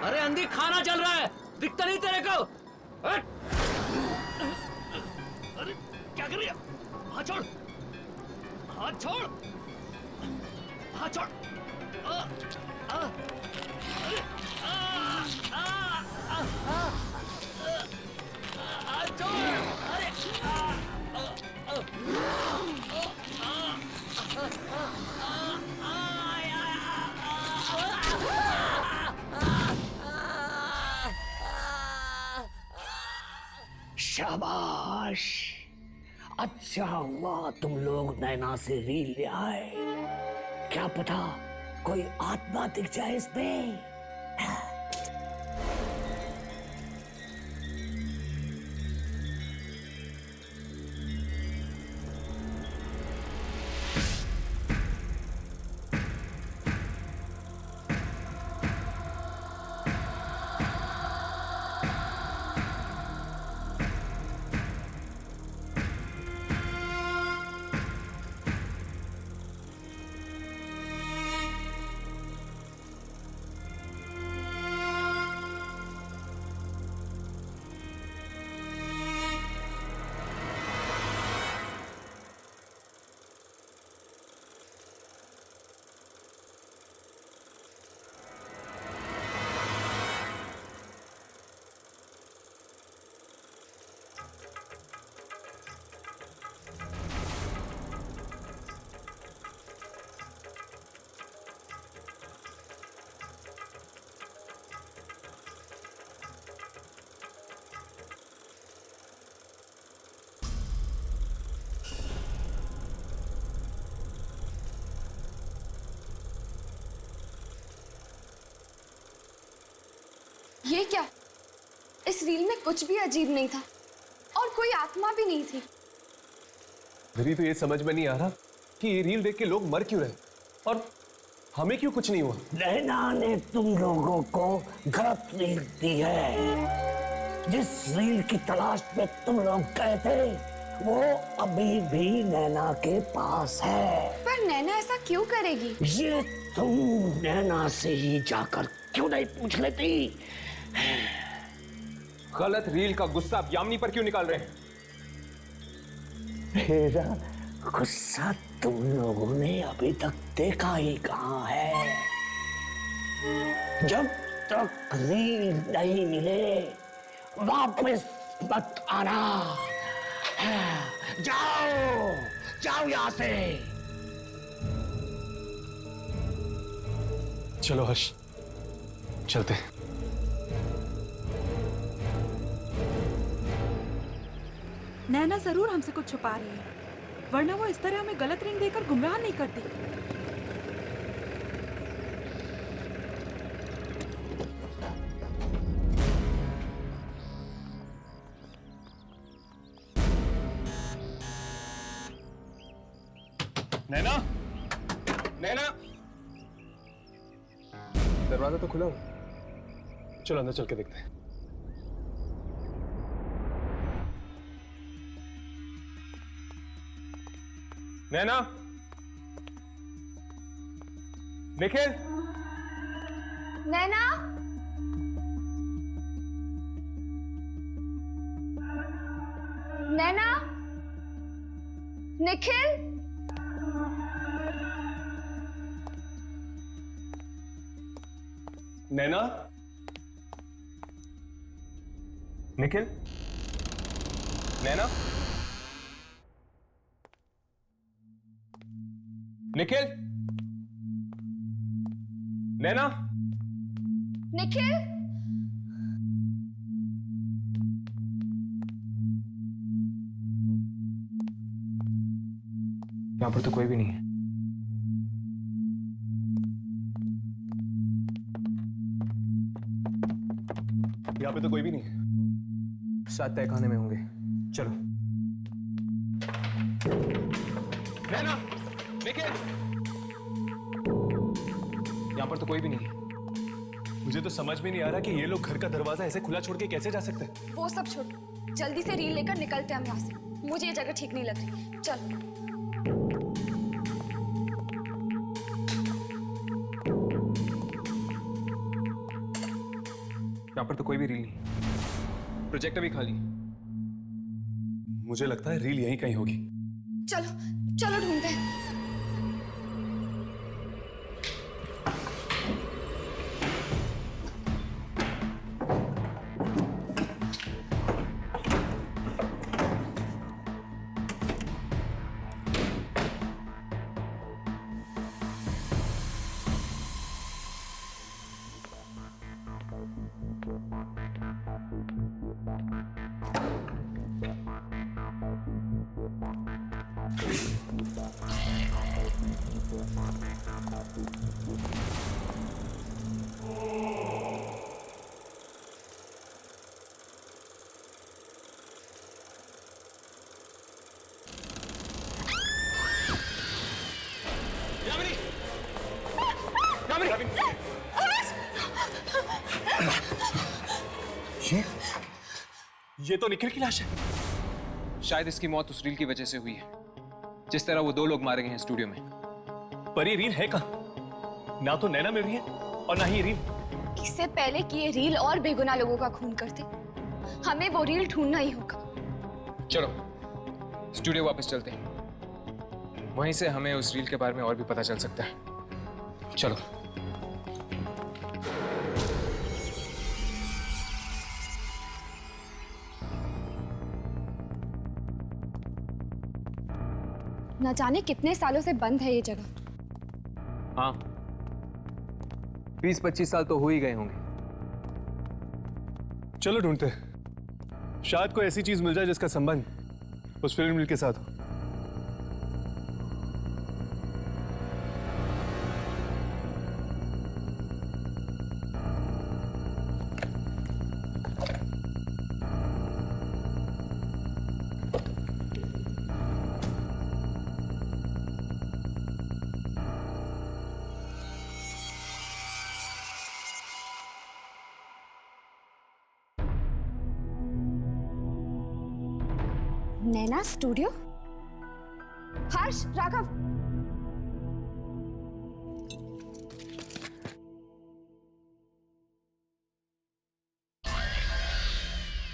अरे अंधी खाना चल रहा है, दिखता नहीं तेरे को? हट! अरे क्या कर रही है? हाथ छोड़, हाथ छोड़, हाथ छोड़। अरे हाथ छोड़। अरे शाबाश, अच्छा हुआ तुम लोग नैना से रील ले आए। क्या पता कोई आत्मा दिख जाए इसमें। ये क्या? इस रील में कुछ भी अजीब नहीं था और कोई आत्मा भी नहीं थी। मेरी तो ये समझ में नहीं आ रहा कि ये रील देख के लोग मर क्यों रहे और हमें क्यों कुछ नहीं हुआ। नैना ने तुम लोगों को गलत रील दी है। जिस रील की तलाश में तुम लोग गए थे वो अभी भी नैना के पास है। पर नैना ऐसा क्यों करेगी? ये तुम नैना से ही जाकर क्यों नहीं पूछ लेती? गलत रील का गुस्सा आप यामिनी पर क्यों निकाल रहे हैं? मेरा गुस्सा तुम लोगों ने अभी तक देखा ही कहां है। जब तक रील नहीं मिले वापस मत आना। जाओ जाओ यहां से। चलो हर्ष, चलते। नैना जरूर हमसे कुछ छुपा रही है, वरना वो इस तरह हमें गलत रिंग देकर गुमराह नहीं करती। नैना, नैना, दरवाजा तो खुला हो। चलो अंदर चल के देखते हैं। नैना, निखिल, नैना, नैना, निखिल, नैना, निखिल, नैना, निखिल, नैना, निखिल। यहां पर तो कोई भी नहीं है। यहाँ पे तो कोई भी नहीं है। शायद तहखाने में होंगे। चलो। नैना, निखिल, यहाँ पर तो कोई भी नहीं है। मुझे तो समझ में नहीं आ रहा कि ये लोग घर का दरवाजा ऐसे खुला छोड़ के कैसे जा सकते हैं। वो सब छोड़, जल्दी से रील लेकर निकलते हैं हम यहाँ से। मुझे ये जगह ठीक नहीं लग रही। चल। यहाँ पर तो कोई भी रील नहीं, प्रोजेक्टर भी खाली। मुझे लगता है रील यहीं कहीं होगी। चलो चलो ढूंढते हैं। ये तो निखिल की लाश है। शायद इसकी मौत उस रील की वजह से हुई है, जिस तरह वो 2 लोग मारे गए हैं स्टूडियो में। पर ये रील है कहाँ? ना तो नैना मिल रही है और ना ही ये रील। इससे पहले कि ये रील और बेगुनाह लोगों का खून करते, हमें वो रील ढूंढना ही होगा। चलो स्टूडियो वापस चलते हैं, वहीं से हमें उस रील के बारे में और भी पता चल सकता है। चलो। न जाने कितने सालों से बंद है ये जगह। हाँ, 20-25 साल तो हो ही गए होंगे। चलो ढूंढते हैं, शायद कोई ऐसी चीज मिल जाए जिसका संबंध उस फिल्म रील के साथ हो। नैना स्टूडियो? हर्ष, राघव,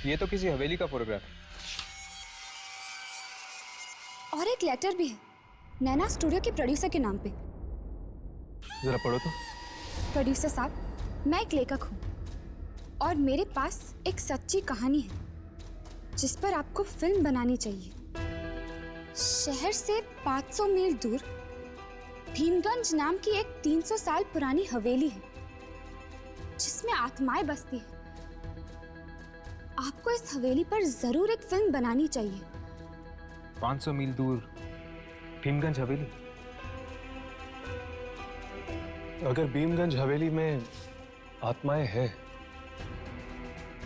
ये तो किसी हवेली का फोटोग्राफ है। और एक लेटर भी है नैना स्टूडियो के प्रोड्यूसर के नाम पे। जरा पढ़ो तो। प्रोड्यूसर साहब, मैं एक लेखक हूँ और मेरे पास एक सच्ची कहानी है जिस पर आपको फिल्म बनानी चाहिए। शहर से 500 मील दूर भीमगंज नाम की एक 300 साल पुरानी हवेली है जिसमें आत्माएं बसती हैं। आपको इस हवेली पर जरूर एक फिल्म बनानी चाहिए। 500 मील दूर भीमगंज हवेली? अगर भीमगंज हवेली में आत्माएं हैं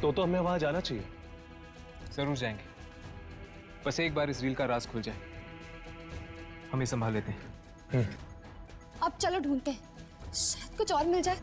तो हमें वहां जाना चाहिए। जरूर जाएंगे, बस एक बार इस रील का राज खुल जाए, हम ये संभाल लेते हैं। अब चलो ढूंढते हैं, शायद कुछ और मिल जाए।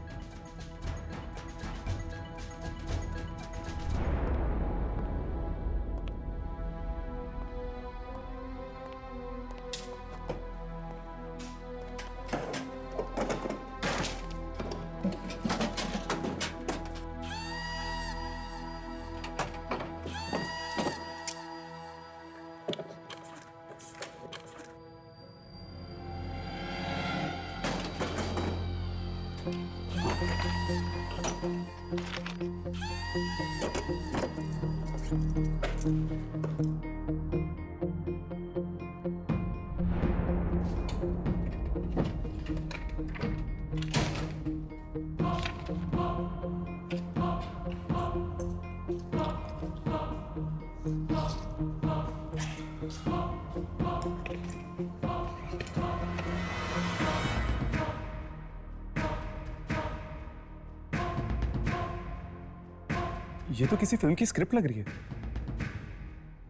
ये तो किसी फिल्म की स्क्रिप्ट लग रही है।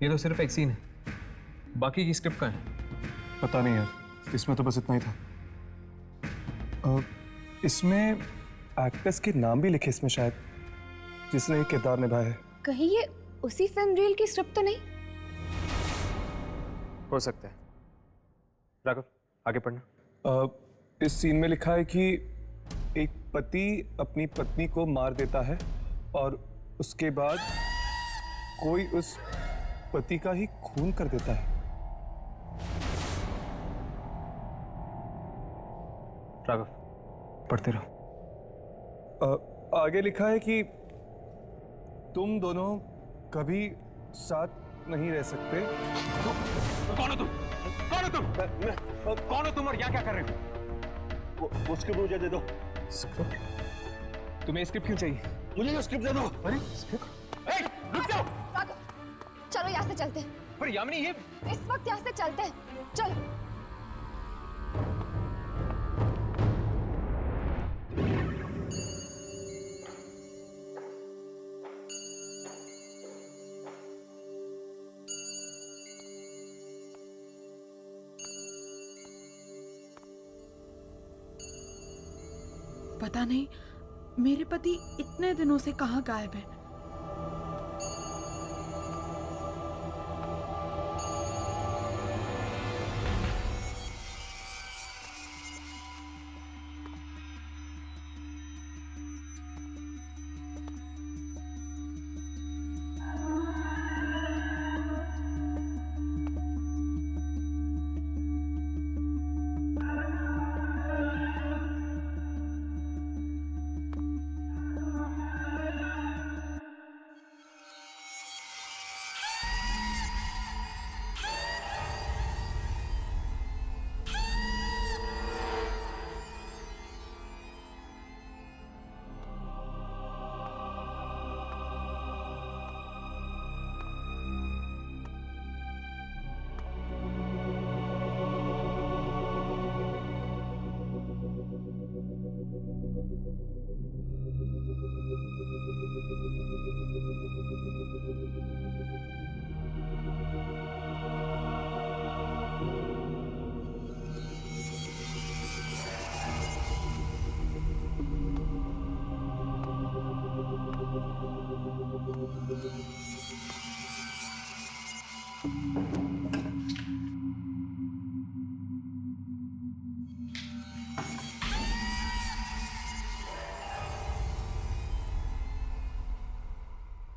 ये तो सिर्फ एक सीन है, बाकी की स्क्रिप्ट कहाँ है? पता नहीं यार, इसमें तो बस इतना ही था। इसमें एक्टर्स के नाम भी लिखे इसमें शायद, जिसने ये किरदार निभाया है। कहीं ये उसी फिल्म रील की स्क्रिप्ट तो नहीं? हो सकता है। राघव, आगे पढ़ना। इस सीन में लिखा है कि एक पति अपनी पत्नी को मार देता है और उसके बाद कोई उस पति का ही खून कर देता है। राघव, पढ़ते रहो। आगे लिखा है कि तुम दोनों कभी साथ नहीं रह सकते। कौन हो तुम? कौन हो तुम? कौन हो तुम और यहाँ क्या कर रहे हो? वो स्क्रिप्ट मुझे दे दो। स्क्रिप्ट? तुम्हें स्क्रिप्ट क्यों चाहिए? मुझे जो स्क्रिप्ट दे दो। अरे स्क्रिप्ट? रुक जाओ। चलो यहाँ से चलते हैं। पर यामिनी, ये इस वक्त यहाँ से चलते हैं, चलो। पता नहीं मेरे पति इतने दिनों से कहाँ गायब है।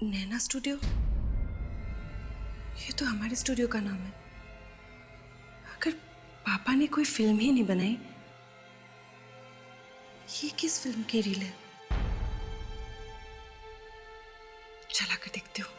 नैना स्टूडियो, ये तो हमारे स्टूडियो का नाम है। अगर पापा ने कोई फिल्म ही नहीं बनाई, ये किस फिल्म की रील है? चला कर देखती हूँ।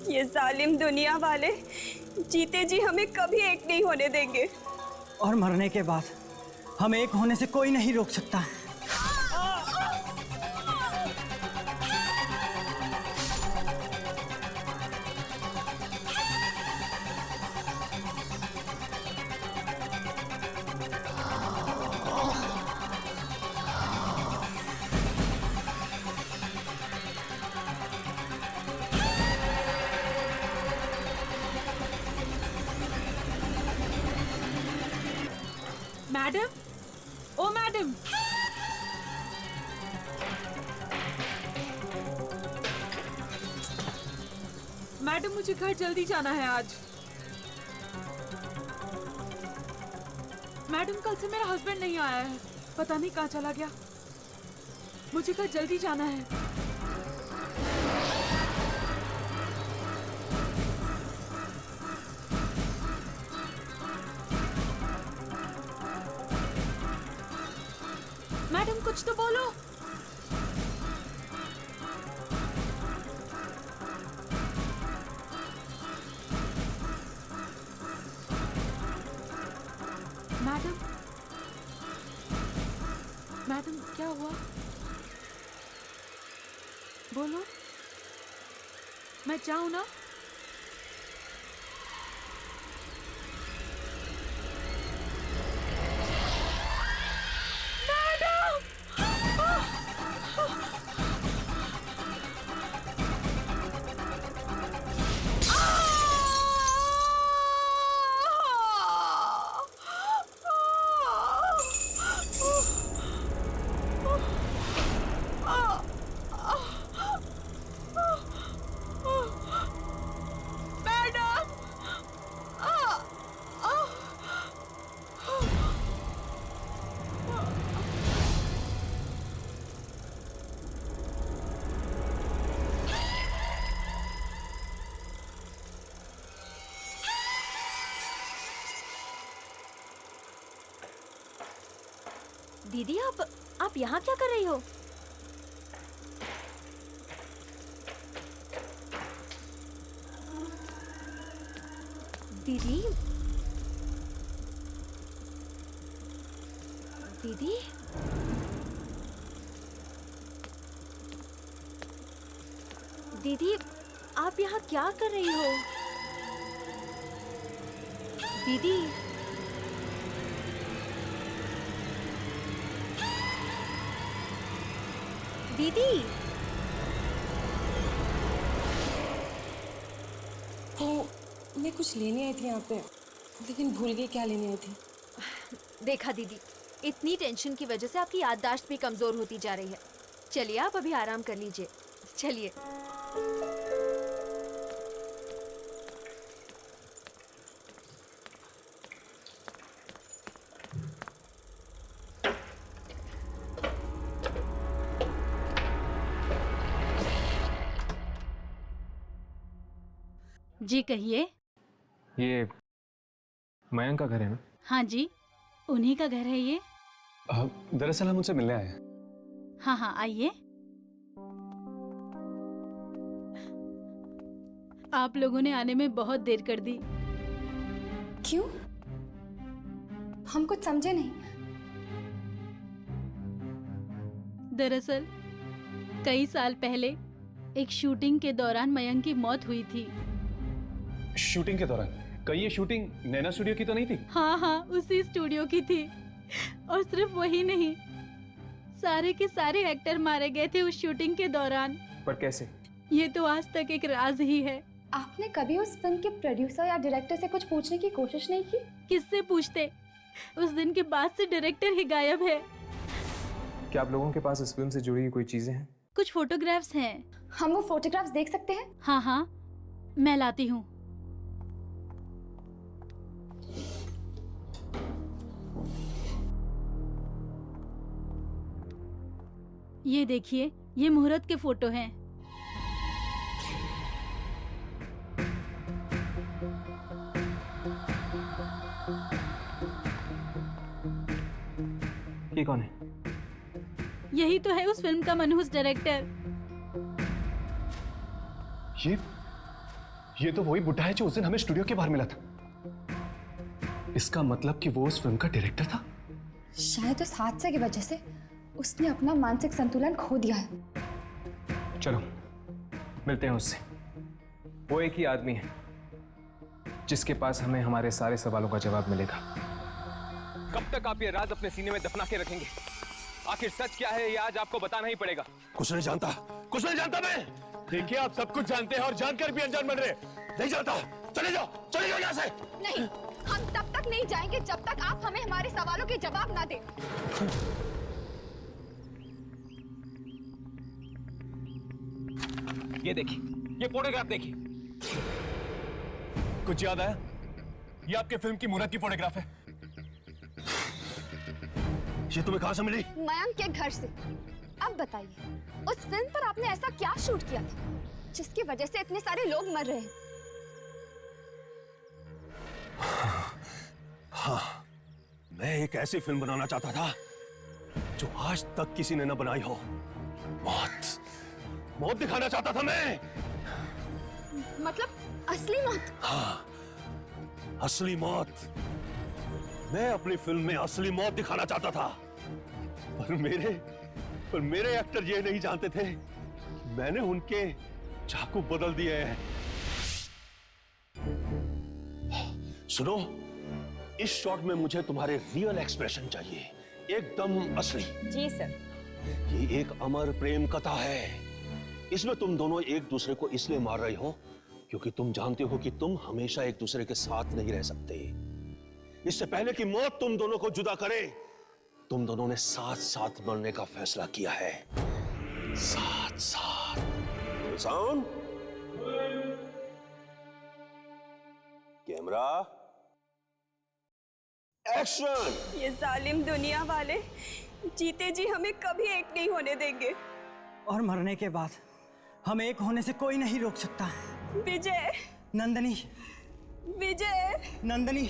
ये जालिम दुनिया वाले जीते जी हमें कभी एक नहीं होने देंगे। और मरने के बाद हमें एक होने से कोई नहीं रोक सकता। मैडम, ओ मैडम, मैडम मुझे घर जल्दी जाना है आज। मैडम कल से मेरा हस्बैंड नहीं आया है, पता नहीं कहाँ चला गया। मुझे घर जल्दी जाना है। मैडम कुछ तो बोलो। मैडम, मैडम क्या हुआ? बोलो, मैं जाऊं ना? दीदी आप यहाँ क्या कर रही हो? दीदी दीदी दीदी आप यहाँ क्या कर रही हो? दीदी दीदी मैं कुछ लेने आई थी यहाँ पे, लेकिन भूल गई क्या लेने आई थी। देखा दीदी, इतनी टेंशन की वजह से आपकी याददाश्त भी कमजोर होती जा रही है। चलिए आप अभी आराम कर लीजिए। चलिए। जी कहिए। ये मयंक का घर है ना? हाँ जी, उन्हीं का घर है ये। दरअसल हम उनसे मिलने आए हैं। हाँ हाँ आइए। आप लोगों ने आने में बहुत देर कर दी। क्यों? हम कुछ समझे नहीं। दरअसल कई साल पहले एक शूटिंग के दौरान मयंक की मौत हुई थी। शूटिंग के दौरान? कहीं ये शूटिंग नैना स्टूडियो की तो नहीं थी? हाँ हाँ उसी स्टूडियो की थी। और सिर्फ वही नहीं, सारे के सारे एक्टर मारे गए थे उस शूटिंग के दौरान। पर कैसे? ये तो आज तक एक राज ही है। आपने कभी उस फिल्म के प्रोड्यूसर या डायरेक्टर से कुछ पूछने की कोशिश नहीं की? किससे पूछते? उस दिन के बाद से डायरेक्टर ही गायब है। क्या आप लोगों के पास इस फिल्म से जुड़ी हुई कोई चीजें हैं? कुछ फोटोग्राफ्स हैं। हम वो फोटोग्राफ्स देख सकते हैं? हाँ हाँ मैं लाती हूँ। ये देखिए, ये मुहूर्त के फोटो हैं। ये कौन है? यही तो है उस फिल्म का मनहूस डायरेक्टर। ये तो वही बुड्ढा है जो उस दिन हमें स्टूडियो के बाहर मिला था। इसका मतलब कि वो उस फिल्म का डायरेक्टर था। शायद उस हादसे की वजह से उसने अपना मानसिक संतुलन खो दिया है। चलो मिलते हैं उससे। वो एक ही आदमी है जिसके पास हमें हमारे सारे सवालों का जवाब मिलेगा। कब तक आप ये राज अपने सीने में दफना के रखेंगे? आखिर सच क्या है ये आज आपको बताना ही पड़ेगा। कुछ नहीं जानता, कुछ नहीं जानता मैं। देखिए आप सब कुछ जानते हैं और जानकर भी अनजान बन रहे। नहीं जानता, चले जाओ यहाँ से। नहीं, हम तब तक नहीं जाएंगे जब तक आप हमें हमारे सवालों के जवाब ना दें। ये देखिए, ये फोटोग्राफ देखिए। कुछ याद आया? ये आपके फिल्म की मुहूर्त की फोटोग्राफ है। ये तुम्हें कहां से मिली? मयंक के घर से। अब बताइए, उस फिल्म पर आपने ऐसा क्या शूट किया था जिसकी वजह से इतने सारे लोग मर रहे हैं? हाँ, मैं एक ऐसी फिल्म बनाना चाहता था जो आज तक किसी ने न बनाई हो। मौत दिखाना चाहता था मैं। मतलब असली मौत? हाँ, असली मौत। मैं अपनी फिल्म में असली मौत दिखाना चाहता था, पर मेरे एक्टर ये नहीं जानते थे कि मैंने उनके चाकू बदल दिए हैं। सुनो, इस शॉट में मुझे तुम्हारे रियल एक्सप्रेशन चाहिए, एकदम असली। जी सर। ये एक अमर प्रेम कथा है। इसमें तुम दोनों एक दूसरे को इसलिए मार रही हो क्योंकि तुम जानते हो कि तुम हमेशा एक दूसरे के साथ नहीं रह सकते। इससे पहले कि मौत तुम दोनों को जुदा करे, तुम दोनों ने साथ साथ मरने का फैसला किया है। साथ साथ। Sound, camera, action. ये जालिम दुनिया वाले जीते जी हमें कभी एक नहीं होने देंगे। और मरने के बाद हमें एक होने से कोई नहीं रोक सकता। विजय। नंदनी। विजय। नंदनी।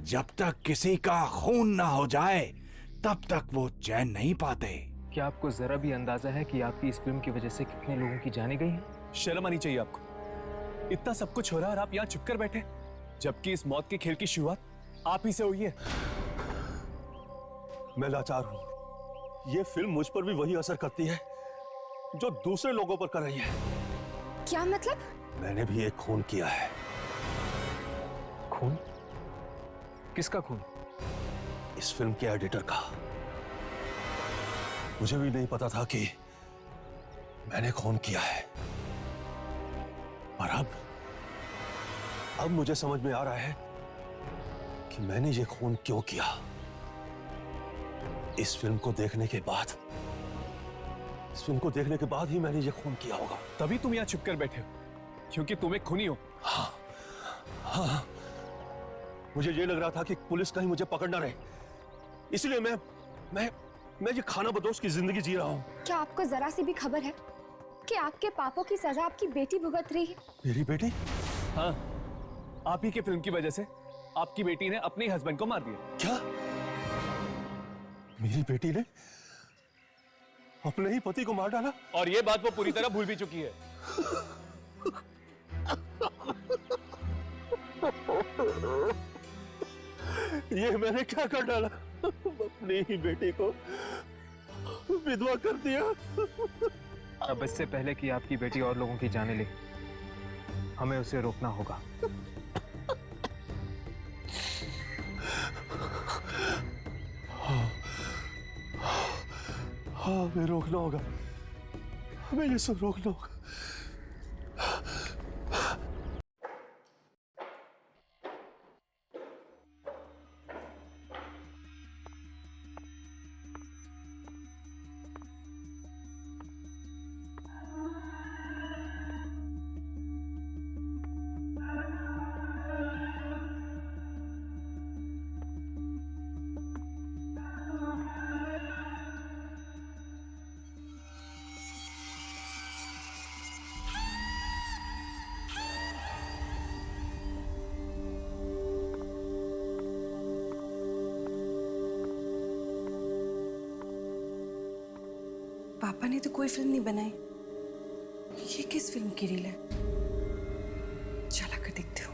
जब तक किसी का खून ना हो जाए तब तक वो चैन नहीं पाते। क्या आपको जरा भी अंदाजा है कि आपकी इस फिल्म की वजह से कितने लोगों की जाने गई है? शर्म आनी चाहिए आपको। इतना सब कुछ हो रहा है और आप यहाँ चुप कर बैठे, जबकि इस मौत के खेल की शुरुआत आप ही से हुई है। मैं लाचार हूं। ये फिल्म मुझ पर भी वही असर करती है जो दूसरे लोगों पर कर रही है। क्या मतलब? मैंने भी एक खून किया है। खून? किसका खून? इस फिल्म के एडिटर का। मुझे भी नहीं पता था कि मैंने खून किया है, और अब मुझे समझ में आ रहा है कि मैंने ये खून क्यों किया। इस फिल्म को देखने के बाद ही मैंने ये खून किया होगा। तभी तुम यहाँ चुप कर बैठे हो, क्योंकि तुम एक खूनी हो। हाँ, मुझे ये लग रहा था कि पुलिस कहीं मुझे पकड़ ना रहे, इसलिए मैं ये खाना बदोश की जिंदगी जी रहा हूँ। क्या आपको जरा सी भी खबर है कि आपके पापों की सजा आपकी बेटी भुगत रही है? मेरी बेटी? हाँ, आप ही के फिल्म की वजह से आपकी बेटी ने अपने हस्बैंड को मार दिया। क्या? मेरी बेटी ने अपने ही पति को मार डाला? और ये बात वो पूरी तरह भूल भी चुकी है। ये मैंने क्या कर डाला? अपनी ही बेटी को विधवा कर दिया। अब इससे पहले कि आपकी बेटी और लोगों की जाने ले, हमें उसे रोकना होगा। हाँ, हमें रोकना होगा। हमें ये सब रोकना होगा। पापा ने तो कोई फिल्म नहीं बनाई, ये किस फिल्म की रील है? चला कर देखती हूँ।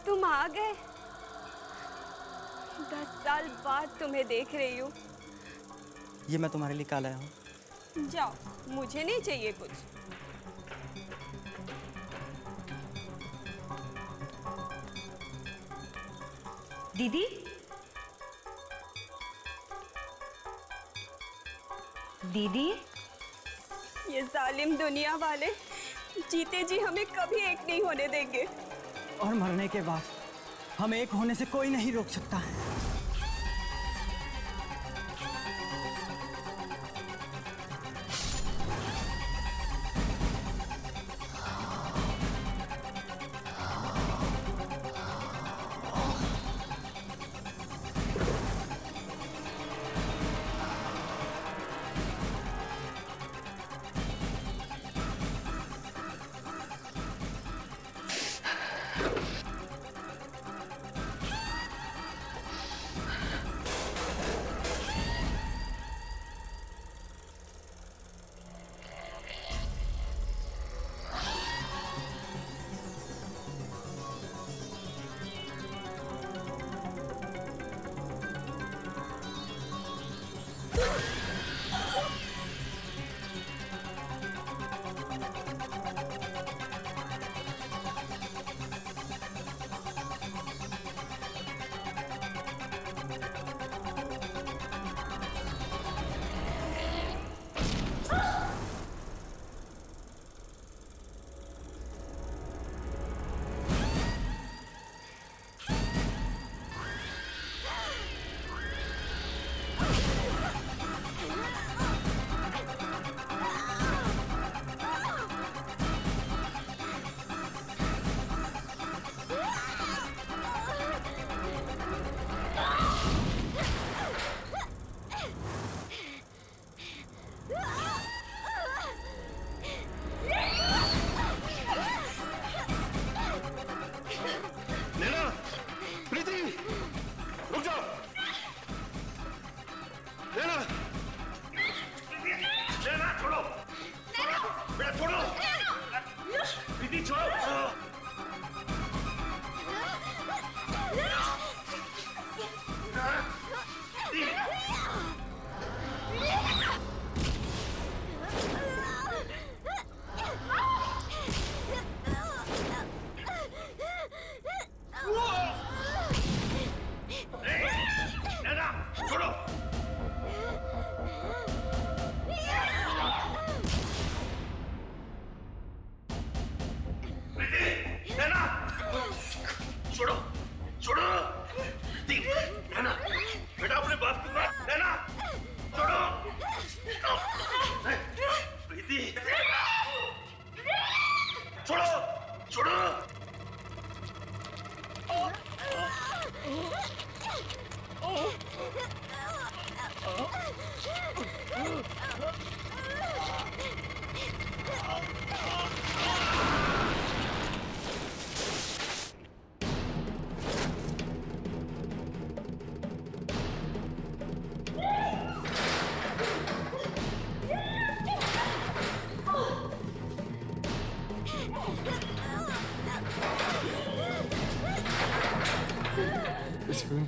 तुम आ गए। 10 साल बाद तुम्हें देख रही हूँ। ये मैं तुम्हारे लिए काला हूँ। जाओ, मुझे नहीं चाहिए कुछ। दीदी, दीदी, ये जालिम दुनिया वाले जीते जी हमें कभी एक नहीं होने देंगे। और मरने के बाद हमें एक होने से कोई नहीं रोक सकता।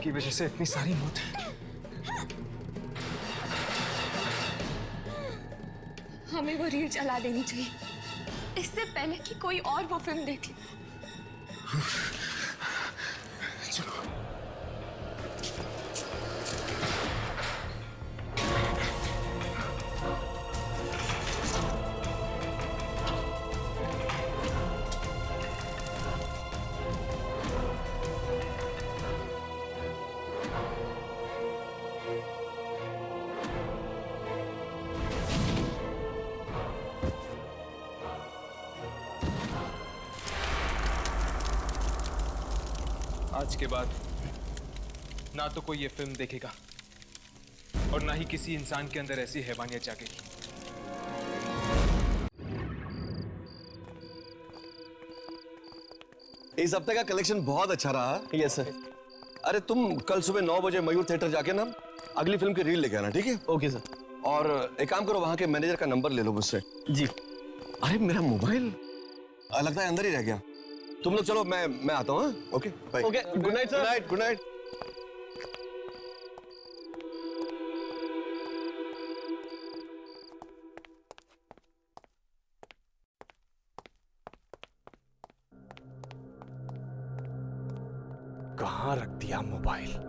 की वजह से इतनी सारी मौत। हमें वो रील चला देनी चाहिए इससे पहले कि कोई और वो फिल्म देख ले। आज के बाद ना तो कोई ये फिल्म देखेगा और ना ही किसी इंसान के अंदर ऐसी हैवानियत जागेगी। इस हफ्ते का कलेक्शन बहुत अच्छा रहा। Yes sir. अरे तुम कल सुबह 9 बजे मयूर थिएटर जाके ना अगली फिल्म की रील लेके आना, ठीक है? Okay sir. और एक काम करो, वहां के मैनेजर का नंबर ले लो मुझसे। जी। अरे मेरा मोबाइल लगता है अंदर ही रह गया। तुम लोग चलो, मैं आता हूँ। Okay bye. Okay, good night sir. Good night, good night. कहाँ रख दिया मोबाइल?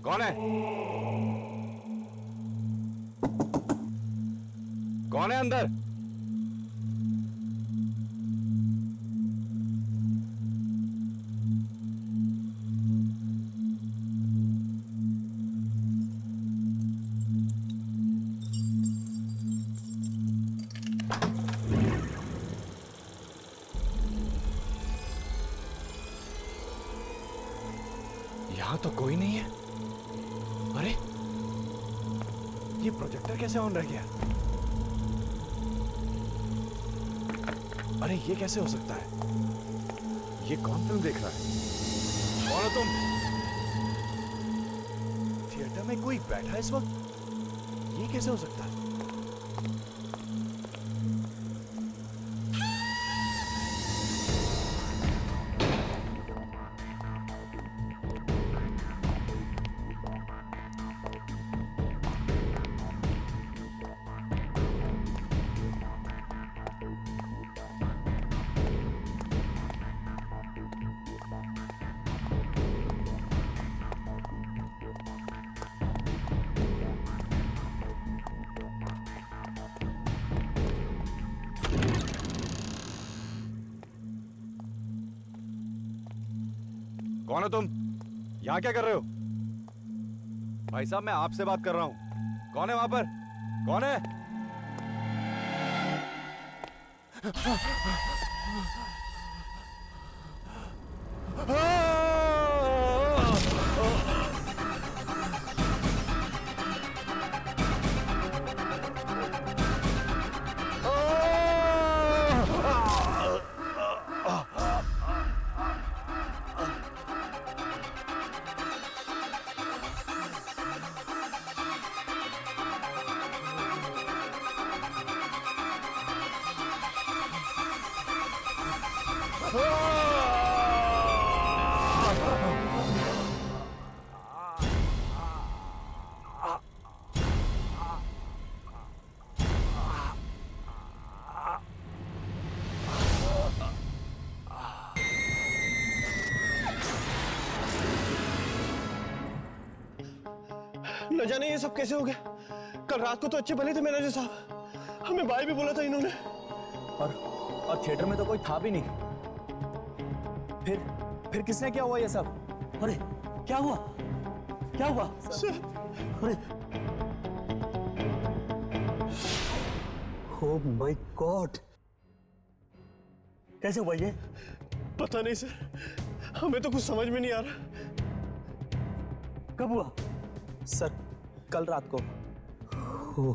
कौन है? कौन है अंदर? यहां तो कोई नहीं है। अरे ये प्रोजेक्टर कैसे ऑन रह गया? अरे ये कैसे हो सकता है? ये कौन फिल्म देख रहा है? कौन हो तुम? थिएटर में कोई बैठा है इस वक्त? ये कैसे हो सकता है? कौन हो तुम? यहां क्या कर रहे हो? भाई साहब, मैं आपसे बात कर रहा हूं। कौन है वहां पर? कौन है? न जाने ये सब कैसे हो गया। कल रात को तो अच्छे भले थे मैनेजर साहब, हमें बाय भी बोला था इन्होंने। और थिएटर में तो कोई था भी नहीं। फिर किसने क्या हुआ ये सब? अरे क्या हुआ? क्या हुआ? अरे ओह माय गॉड, कैसे हुआ ये? पता नहीं सर, हमें तो कुछ समझ में नहीं आ रहा। कब हुआ? सर कल रात को। ओ,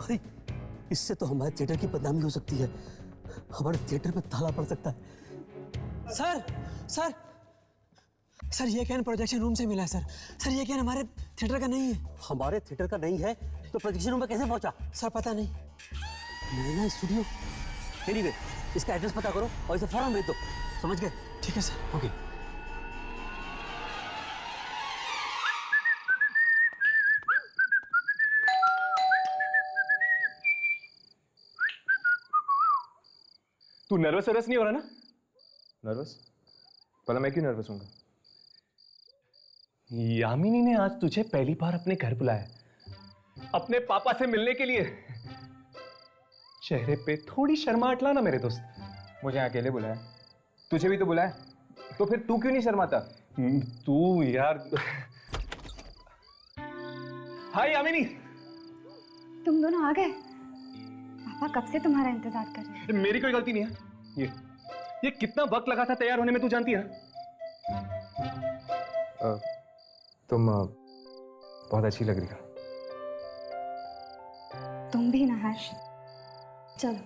अरे इससे तो हमारे थिएटर की बदनामी हो सकती है, हमारे थिएटर पे ताला पड़ सकता है। सर सर सर ये कैन प्रोजेक्शन रूम से मिला है सर। सर ये कैन हमारे थिएटर का नहीं है। हमारे थिएटर का नहीं है तो प्रोजेक्शन रूम में कैसे पहुंचा? सर पता नहीं। नैना स्टूडियो? एनीवे, इसका एड्रेस पता करो और इसे फौरन भेज दो। समझ गए? ठीक है सर। ओके। तू नर्वस नहीं हो रहा ना? नर्वस? भला मैं क्यों नर्वस हूँगा? यामिनी ने आज तुझे पहली बार अपने घर बुलाया, अपने पापा से मिलने के लिए। चेहरे पे थोड़ी शर्माहट लाना मेरे दोस्त। मुझे अकेले बुलाया, तुझे भी तो बुलाया, तो फिर तू क्यों नहीं शर्माता? तू यार। हाय यामिनी। तुम दोनों आ गए? पापा कब से तुम्हारा इंतजार कर रहे हैं। मेरी कोई गलती नहीं है। ये कितना वक्त लगा था तैयार होने में, तू जानती है ना? तुम बहुत अच्छी लग रही हो। तुम भी ना हर्ष। चलो।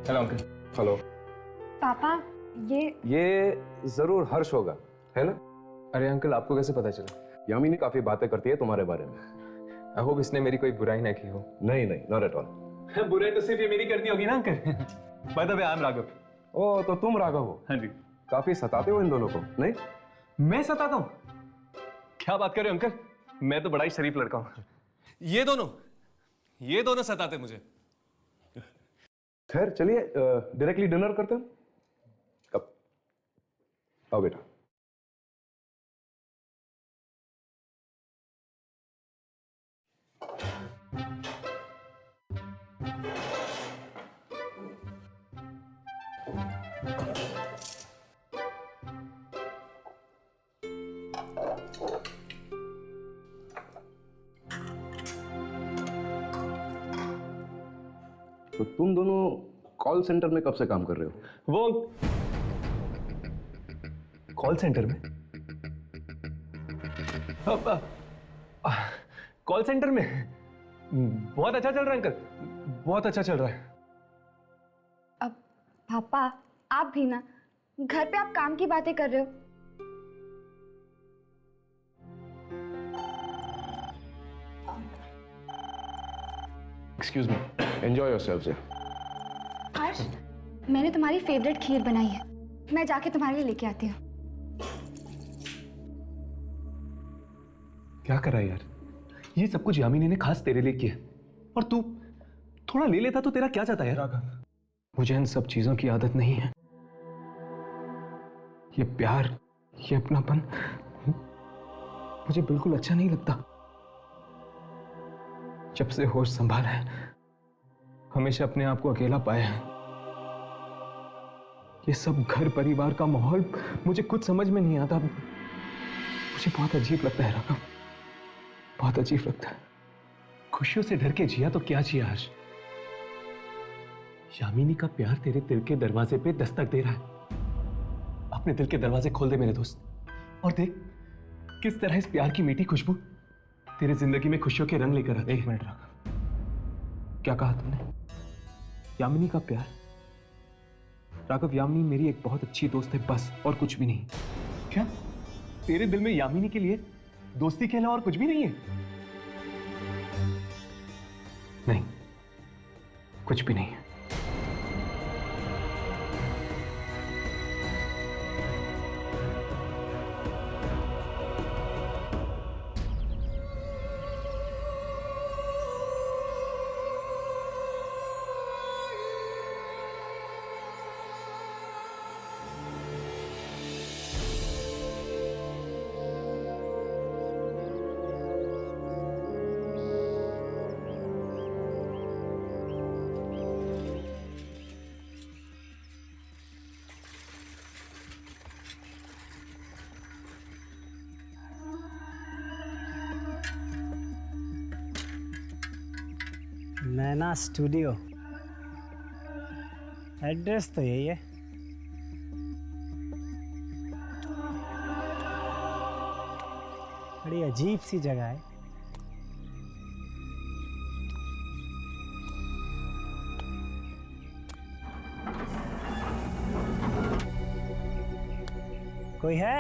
Hello uncle. हेलो पापा, ये जरूर हर्ष होगा, है ना? अरे अंकल, आपको कैसे पता चला? यामिनी काफी बातें करती है तुम्हारे बारे में। आई होप इसने मेरी कोई बुराई ना की हो। नहीं नहीं, नॉट एट ऑल। बुराई तो सिर्फ ये मेरी करती होगी ना uncle. By the way, I am Raghav. ओ, तो तुम राघव हो? हाँ जी। काफी सताते हो इन दोनों को, नहीं? मैं सताता हूँ? क्या बात कर रहे हो अंकल? मैं तो बड़ा ही शरीफ लड़का हूँ। ये दोनों सताते मुझे। खैर चलिए, डायरेक्टली डिनर करते हैं। कब? आओ बेटा। तो तुम दोनों कॉल सेंटर में कब से काम कर रहे हो? वो कॉल सेंटर में? कॉल सेंटर में बहुत अच्छा चल रहा है अंकल, बहुत अच्छा चल रहा है। अब पापा, आप भी ना, घर पे आप काम की बातें कर रहे हो। Excuse me, enjoy yourselves. Harsh, मैंने तुम्हारी फेवरेट खीर बनाई है, मैं जाके तुम्हारे लिए लेके आती हूँ। क्या करा यार, ये सब कुछ यामिनी ने खास तेरे लिए किया, और तू थोड़ा ले लेता तो तेरा क्या जाता है राघव? मुझे इन सब चीजों की आदत नहीं है। ये प्यार, ये अपनापन मुझे बिल्कुल अच्छा नहीं लगता। जब से होश संभाला है, हमेशा अपने आप को अकेला पाया है। ये सब घर परिवार का माहौल मुझे कुछ समझ में नहीं आता। मुझे बहुत अजीब लगता है राघव, बहुत अजीब लगता है। खुशियों से डर के जिया तो क्या जिया हर्ष? यामिनी का प्यार तेरे दिल के दरवाजे पे दस्तक दे रहा है। अपने दिल के दरवाजे खोल दे मेरे दोस्त, और देख किस तरह इस प्यार की मीठी खुशबू तेरे जिंदगी में खुशियों के रंग लेकर आती है। एक मिनट राघव, क्या कहा तुमने? यामिनी का प्यार? राघव, यामिनी मेरी एक बहुत अच्छी दोस्त है बस, और कुछ भी नहीं। क्या तेरे दिल में यामिनी के लिए दोस्ती के अलावा और कुछ भी नहीं है? नहीं, कुछ भी नहीं है। नैना स्टूडियो, एड्रेस तो यही है। बड़ी अजीब सी जगह है। कोई है?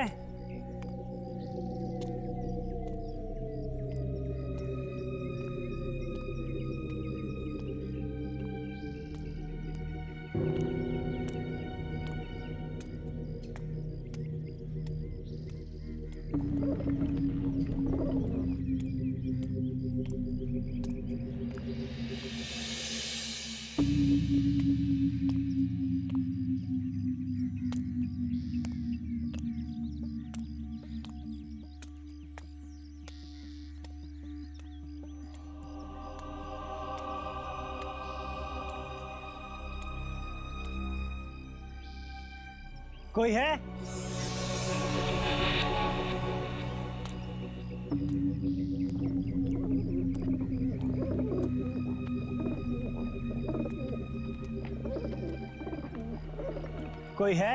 कोई है? कोई है?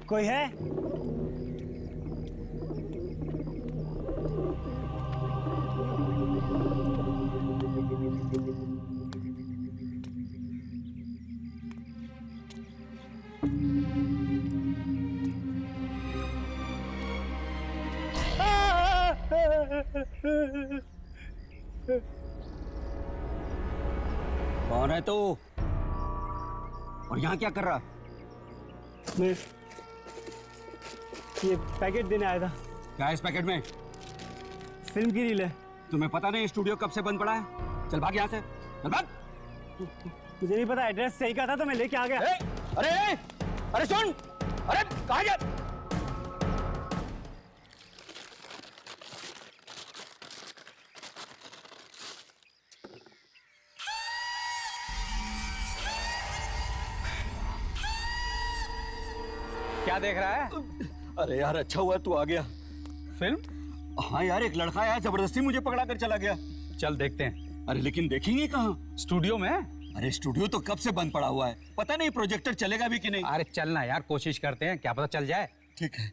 कोई है? कौन है तू? और यहाँ क्या कर रहा? मैं ये पैकेट देने आया था। क्या है इस पैकेट में? फिल्म की रील है। तुम्हें पता नहीं स्टूडियो कब से बंद पड़ा है? चल भाग यहाँ से, चल भाग। मुझे नहीं पता, एड्रेस सही कहा था तो मैं लेके आ गया। अरे अरे सुन, अरे कहाँ गया? क्या देख रहा है? अरे यार अच्छा हुआ तू आ गया। फिल्म? हाँ यार, एक लड़का आया जबरदस्ती मुझे पकड़ा कर चला गया। चल देखते हैं। अरे लेकिन देखेंगे कहाँ? स्टूडियो में। अरे स्टूडियो तो कब से बंद पड़ा हुआ है, पता नहीं प्रोजेक्टर चलेगा भी कि नहीं। अरे चलना यार, कोशिश करते हैं, क्या पता चल जाए। ठीक है।